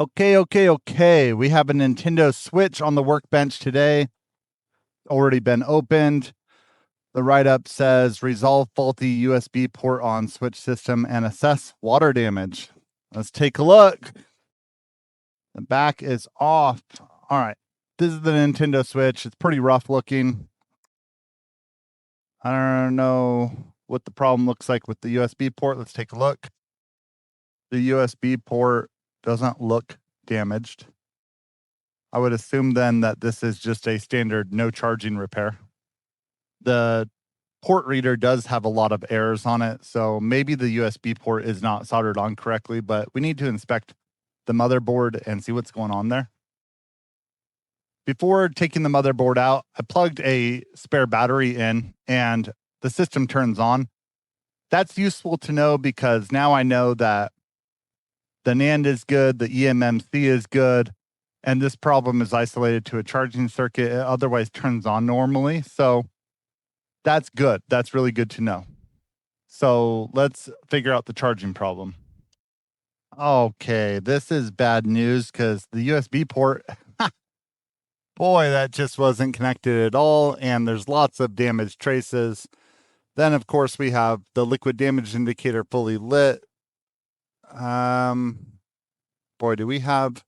Okay. We have a Nintendo Switch on the workbench today. Already been opened. The write-up says resolve faulty USB port on Switch system and assess water damage. Let's take a look. The back is off. All right. This is the Nintendo Switch. It's pretty rough looking. I don't know what the problem looks like with the USB port. Let's take a look. The USB port doesn't look damaged. I would assume then that this is just a standard no charging repair. The port reader does have a lot of errors on it, so maybe the USB port is not soldered on correctly, but we need to inspect the motherboard and see what's going on there. Before taking the motherboard out, I plugged a spare battery in and the system turns on. That's useful to know because now I know that the NAND is good, the eMMC is good, and this problem is isolated to a charging circuit. It otherwise turns on normally. So that's good. That's really good to know. So let's figure out the charging problem. Okay, this is bad news because the USB port, boy, that just wasn't connected at all. And there's lots of damage traces. Then, of course, we have the liquid damage indicator fully lit. Boy, do we have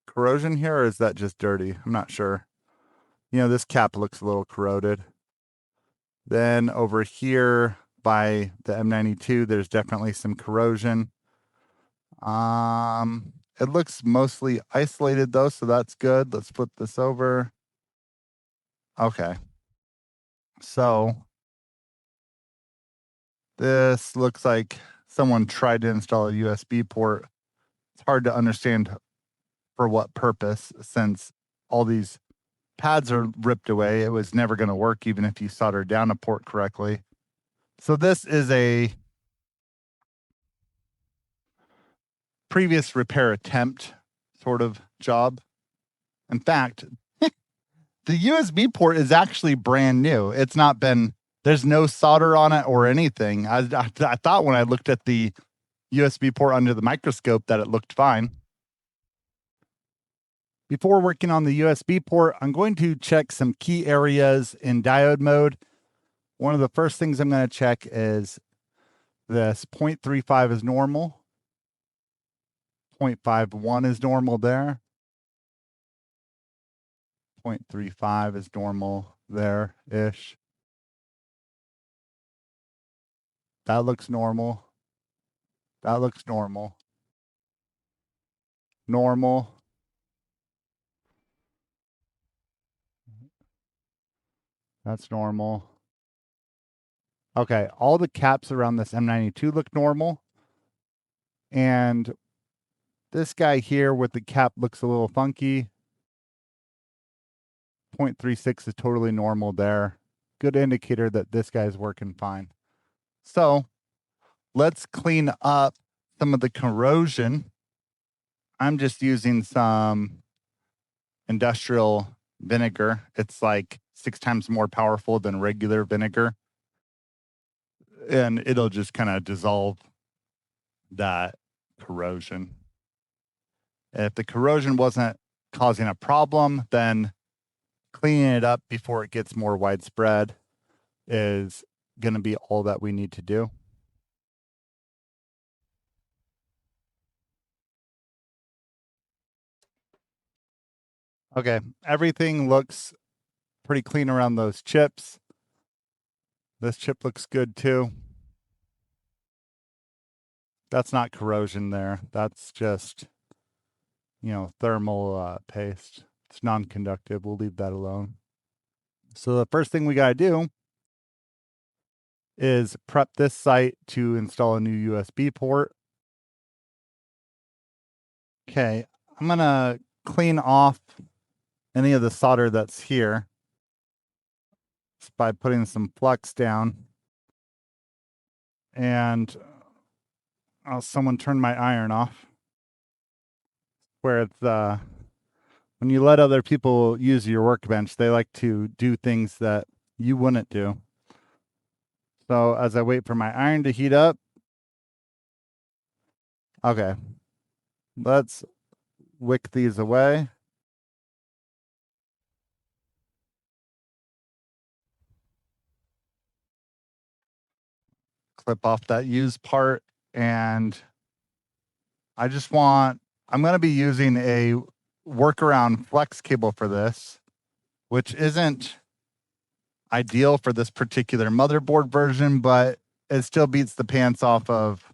corrosion here or is that just dirty? I'm not sure. You know, this cap looks a little corroded. Then over here by the M92, there's definitely some corrosion. It looks mostly isolated though, so that's good. Let's flip this over. Okay. So this looks like someone tried to install a USB port. It's hard to understand for what purpose since all these pads are ripped away. It was never going to work even if you soldered down a port correctly. So this is a previous repair attempt sort of job. In fact, the USB port is actually brand new. It's not been, there's no solder on it or anything. I thought when I looked at the USB port under the microscope that it looked fine. Before working on the USB port, I'm going to check some key areas in diode mode. One of the first things I'm going to check is this 0.35 is normal. 0.51 is normal there. 0.35 is normal there-ish. That looks normal. That looks normal. Normal. That's normal. Okay, all the caps around this M92 look normal. And this guy here with the cap looks a little funky. 0.36 is totally normal there. Good indicator that this guy's working fine. So let's clean up some of the corrosion. I'm just using some industrial vinegar. It's like 6 times more powerful than regular vinegar. And it'll just kind of dissolve that corrosion. If the corrosion wasn't causing a problem, then cleaning it up before it gets more widespread is going to be all that we need to do. Okay, everything looks pretty clean around those chips. This chip looks good too. That's not corrosion there. That's just, you know, thermal paste. It's non-conductive. We'll leave that alone. So the first thing we got to do is prep this site to install a new USB port. Okay, I'm going to clean off any of the solder that's here just by putting some flux down. And someone turned my iron off. Where it's when you let other people use your workbench, they like to do things that you wouldn't do. So as I wait for my iron to heat up, okay, Let's wick these away. Clip off that used part, and I'm going to be using a workaround flex cable for this, which isn't ideal for this particular motherboard version, but it still beats the pants off of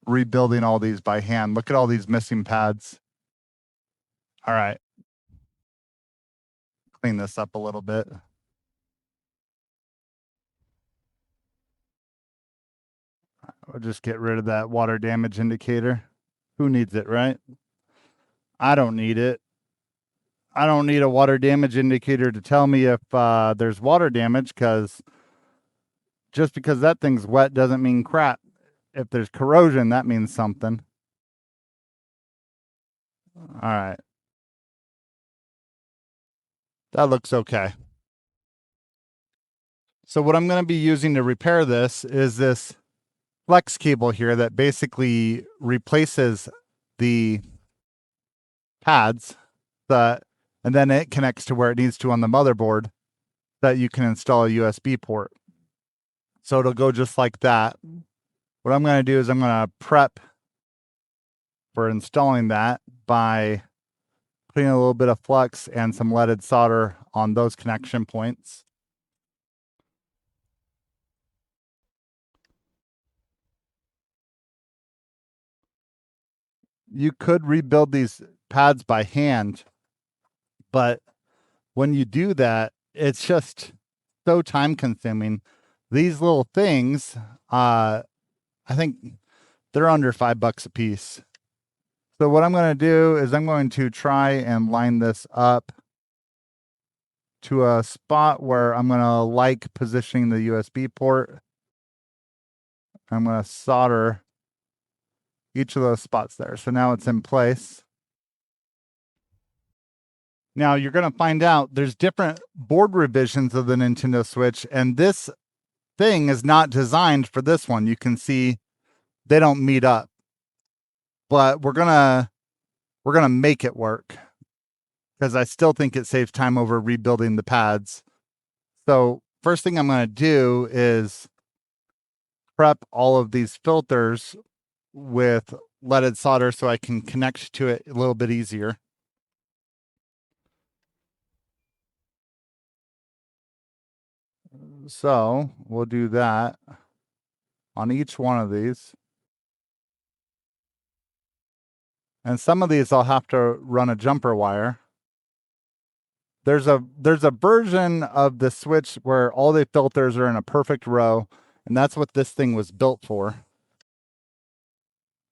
rebuilding all these by hand. Look at all these missing pads. All right. Clean this up a little bit. We'll just get rid of that water damage indicator. Who needs it, right? I don't need it. I don't need a water damage indicator to tell me if there's water damage, because just because that thing's wet doesn't mean crap. If there's corrosion, that means something. All right. That looks okay. So what I'm going to be using to repair this is this flex cable here that basically replaces the pads that, and then it connects to where it needs to on the motherboard, that you can install a USB port. So it'll go just like that. What I'm going to do is I'm going to prep for installing that by putting a little bit of flux and some leaded solder on those connection points. You could rebuild these pads by hand, but when you do that, it's just so time consuming. These little things, I think they're under $5 a piece. So what I'm going to do is I'm going to try and line this up to a spot where I'm going to like positioning the USB port. I'm going to solder each of those spots there. So now it's in place. Now you're going to find out there's different board revisions of the Nintendo Switch, and this thing is not designed for this one. You can see they don't meet up, but we're gonna make it work, because I still think it saves time over rebuilding the pads. So first thing I'm going to do is prep all of these filters with leaded solder so I can connect to it a little bit easier. So we'll do that on each one of these. And some of these I'll have to run a jumper wire. There's a version of the Switch where all the filters are in a perfect row, and that's what this thing was built for.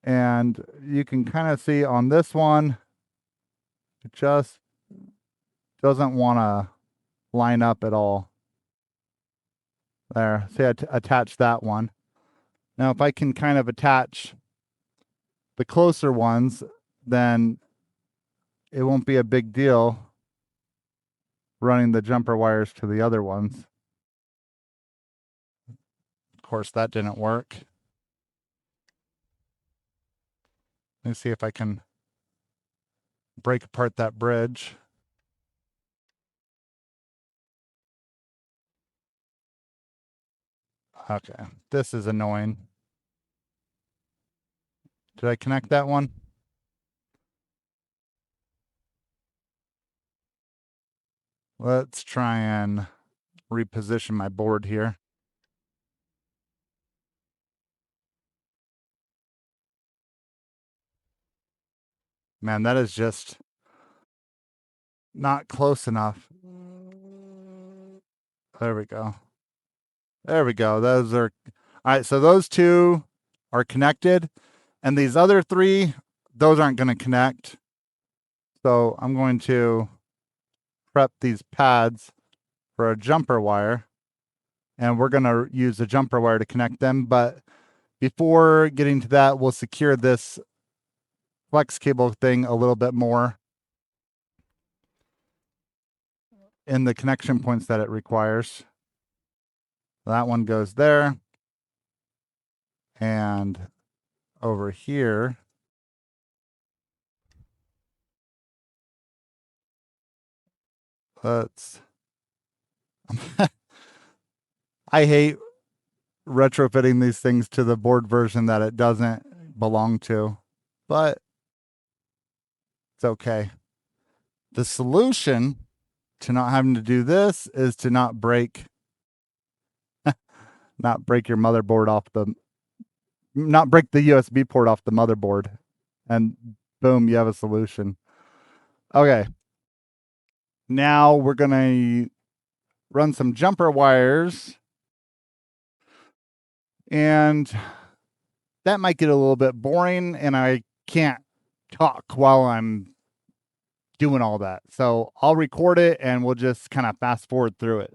And you can kind of see on this one, it just doesn't want to line up at all. There, see, I attach that one. Now, if I can kind of attach the closer ones, then it won't be a big deal running the jumper wires to the other ones. Of course, that didn't work. Let me see if I can break apart that bridge. Okay, this is annoying. Did I connect that one? Let's try and reposition my board here. Man, that is just not close enough. There we go. There we go. Those are, all right, so those two are connected, and these other three, those aren't going to connect. So I'm going to prep these pads for a jumper wire, and we're going to use a jumper wire to connect them. But before getting to that, we'll secure this flex cable thing a little bit more in the connection points that it requires. That one goes there. And over here, let's I hate retrofitting these things to the board version that it doesn't belong to, but it's okay. The solution to not having to do this is to not break your motherboard off the not break the USB port off the motherboard, and boom, you have a solution. Okay. Now we're going to run some jumper wires, and that might get a little bit boring, and I can't talk while I'm doing all that. So I'll record it and we'll just kind of fast forward through it.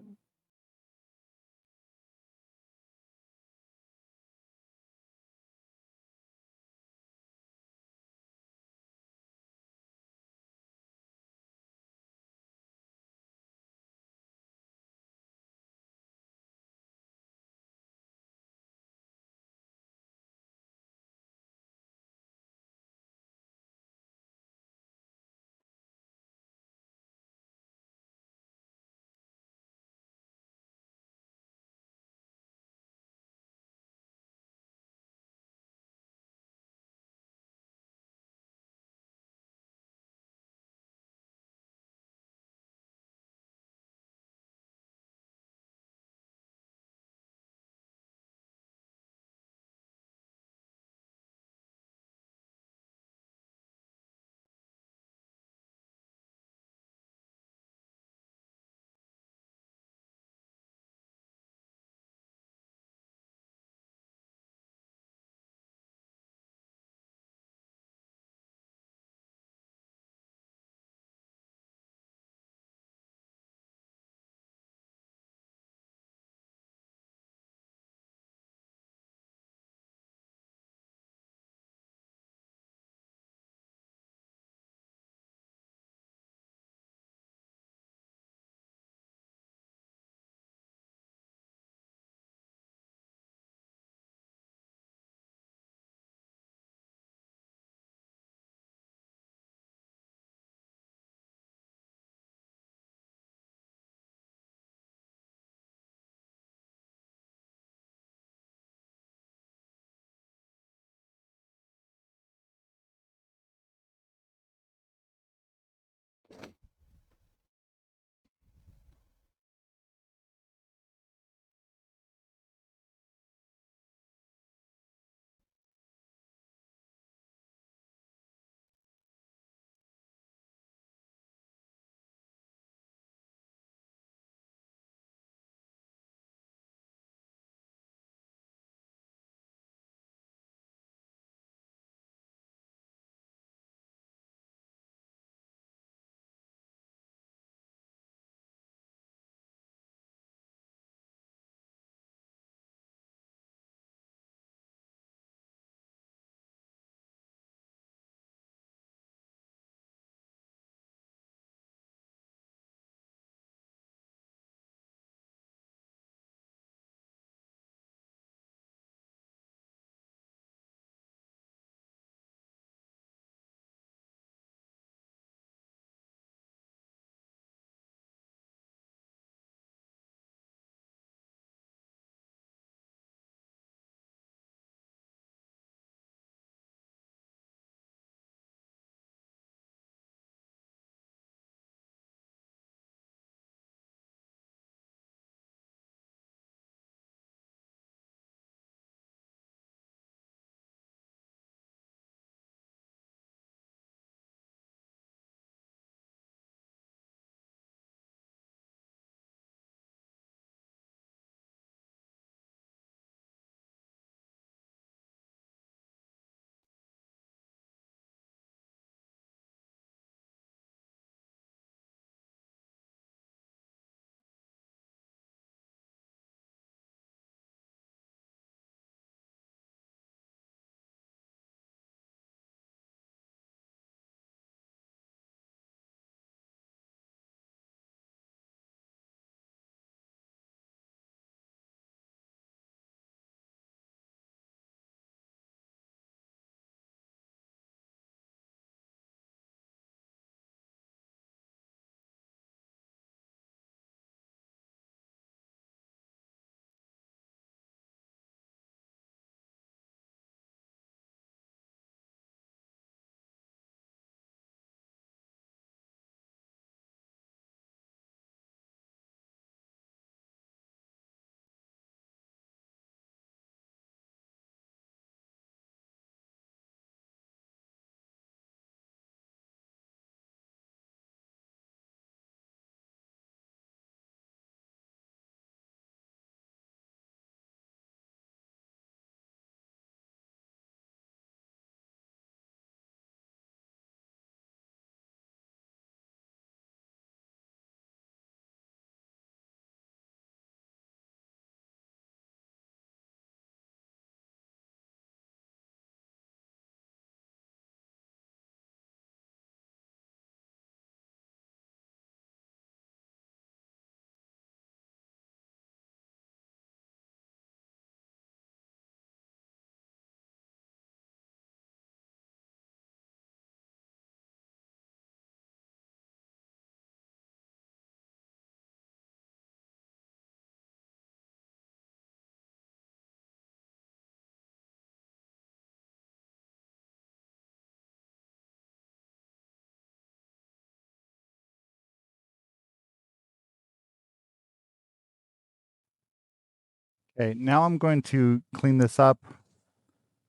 Okay, now I'm going to clean this up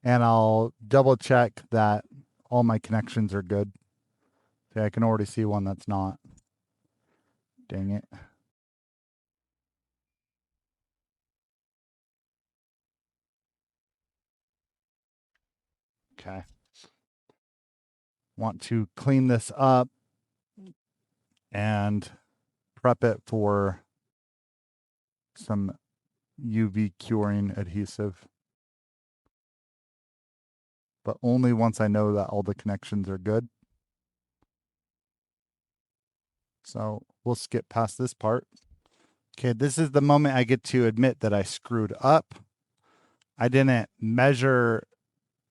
and I'll double check that all my connections are good. Okay, I can already see one that's not. Dang it. Okay. Want to clean this up and prep it for some UV curing adhesive, but only once I know that all the connections are good. So we'll skip past this part. Okay, this is the moment I get to admit that I screwed up. I didn't measure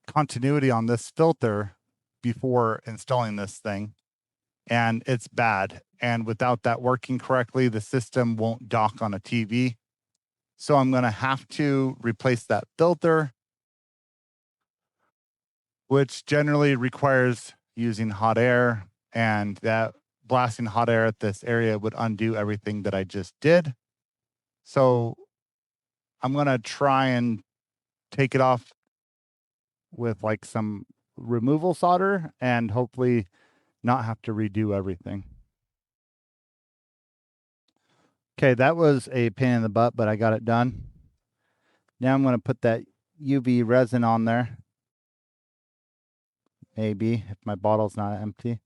continuity on this filter before installing this thing, and it's bad. And without that working correctly, the system won't dock on a TV. So I'm going to have to replace that filter, which generally requires using hot air, and that blasting hot air at this area would undo everything that I just did. So I'm going to try and take it off with like some removal solder and hopefully not have to redo everything. Okay, that was a pain in the butt, but I got it done. Now I'm going to put that UV resin on there. Maybe, if my bottle's not empty.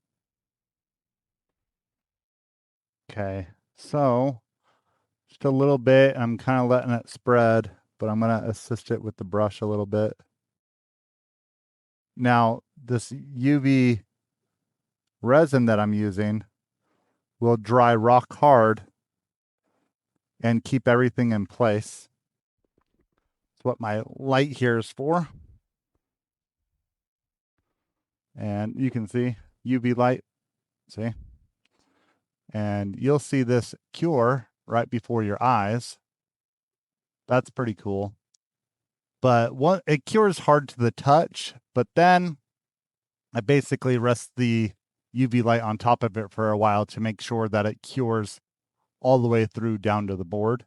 Okay, so just a little bit. I'm kind of letting it spread, but I'm going to assist it with the brush a little bit. Now, this UV resin that I'm using will dry rock hard and keep everything in place. That's what my light here is for. And you can see UV light, see? And you'll see this cure right before your eyes. That's pretty cool. But what it cures hard to the touch, but then I basically rest the UV light on top of it for a while to make sure that it cures all the way through down to the board.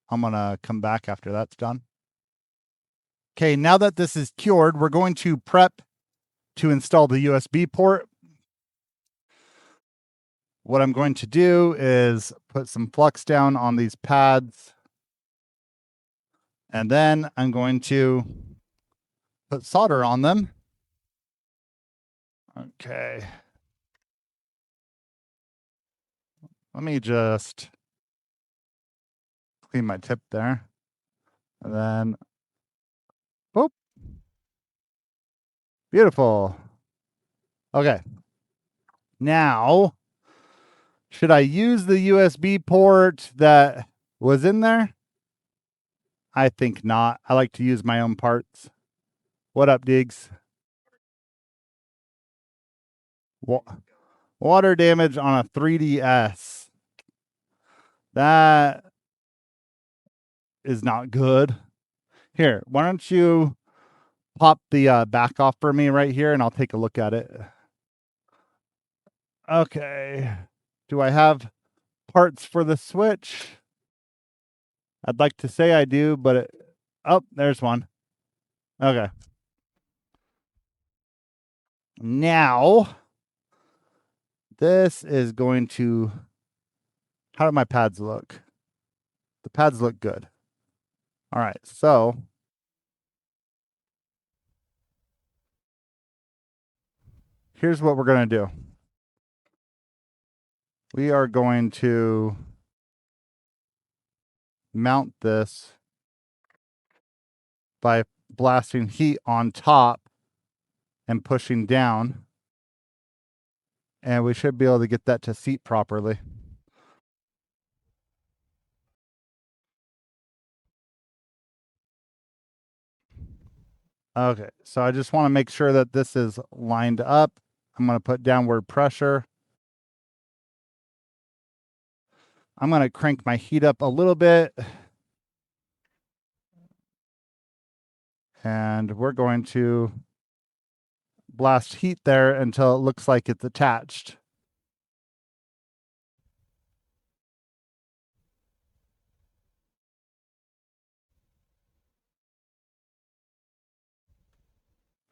I'm gonna come back after that's done. Okay, now that this is cured, we're going to prep to install the USB port. What I'm going to do is put some flux down on these pads, and then I'm going to put solder on them. Okay. Let me just clean my tip there. And then, boop. Beautiful. Okay. Now, should I use the USB port that was in there? I think not. I like to use my own parts. What up, Diggs? Water damage on a 3DS. That is not good. Here, why don't you pop the back off for me right here and I'll take a look at it. Okay. Do I have parts for the switch? I'd like to say I do, but oh, there's one. Okay. Now, this is going to, how do my pads look? The pads look good. All right, so here's what we're going to do. We are going to mount this by blasting heat on top and pushing down. And we should be able to get that to seat properly. Okay, so I just want to make sure that this is lined up. I'm going to put downward pressure. I'm going to crank my heat up a little bit. And we're going to blast heat there until it looks like it's attached.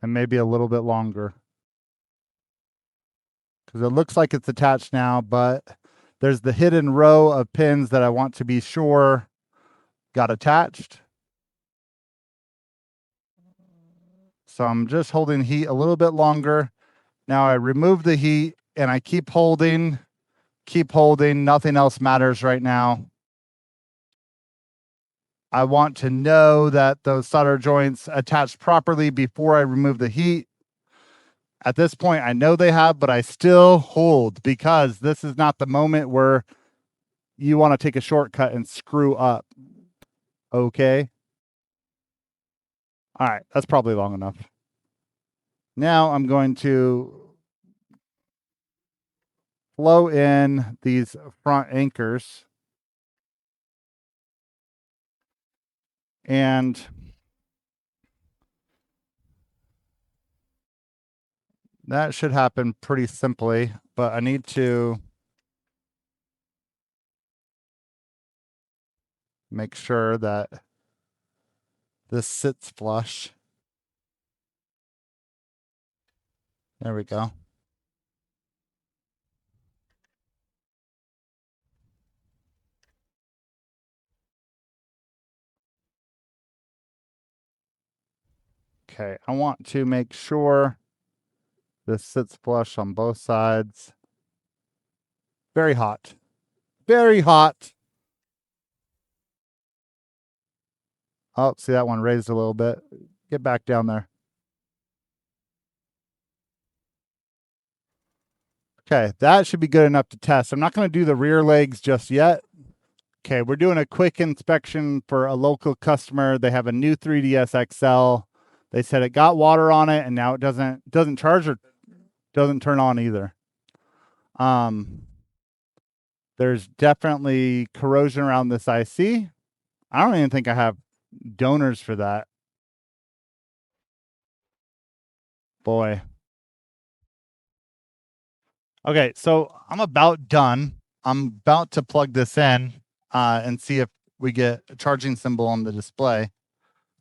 and maybe a little bit longer. Because it looks like it's attached now, but there's the hidden row of pins that I want to be sure got attached. So I'm just holding heat a little bit longer. Now I remove the heat and I keep holding. Nothing else matters right now. I want to know that those solder joints attach properly before I remove the heat. At this point, I know they have, but I still hold because this is not the moment where you want to take a shortcut and screw up. Okay. All right. That's probably long enough. Now I'm going to flow in these front anchors. And that should happen pretty simply, but I need to make sure that this sits flush. There we go. Okay, I want to make sure this sits flush on both sides. Very hot. Very hot. Oh, see that one raised a little bit. Get back down there. Okay, that should be good enough to test. I'm not going to do the rear legs just yet. Okay, we're doing a quick inspection for a local customer. They have a new 3DS XL. They said it got water on it and now it doesn't charge or doesn't turn on either. There's definitely corrosion around this IC. I don't even think I have donors for that. Boy. Okay, so I'm about done. I'm about to plug this in and see if we get a charging symbol on the display.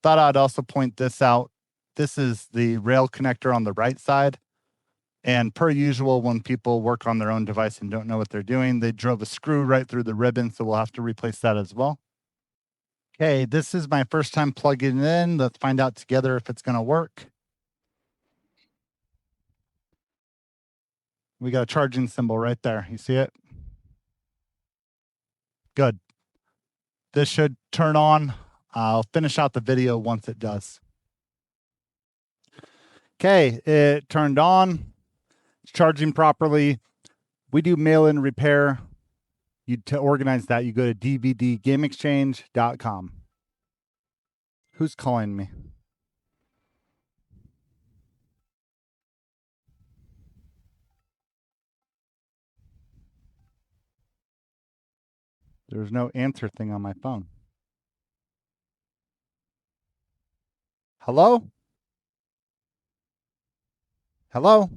Thought I'd also point this out. This is the rail connector on the right side. And per usual, when people work on their own device and don't know what they're doing, they drove a screw right through the ribbon, so we'll have to replace that as well. Okay, this is my first time plugging it in. Let's find out together if it's going to work. We got a charging symbol right there. You see it? Good. This should turn on. I'll finish out the video once it does. Okay, it turned on. It's charging properly. We do mail-in repair. To organize that, you go to dvdgameexchange.com. Who's calling me? There's no answer thing on my phone. Hello? Hello?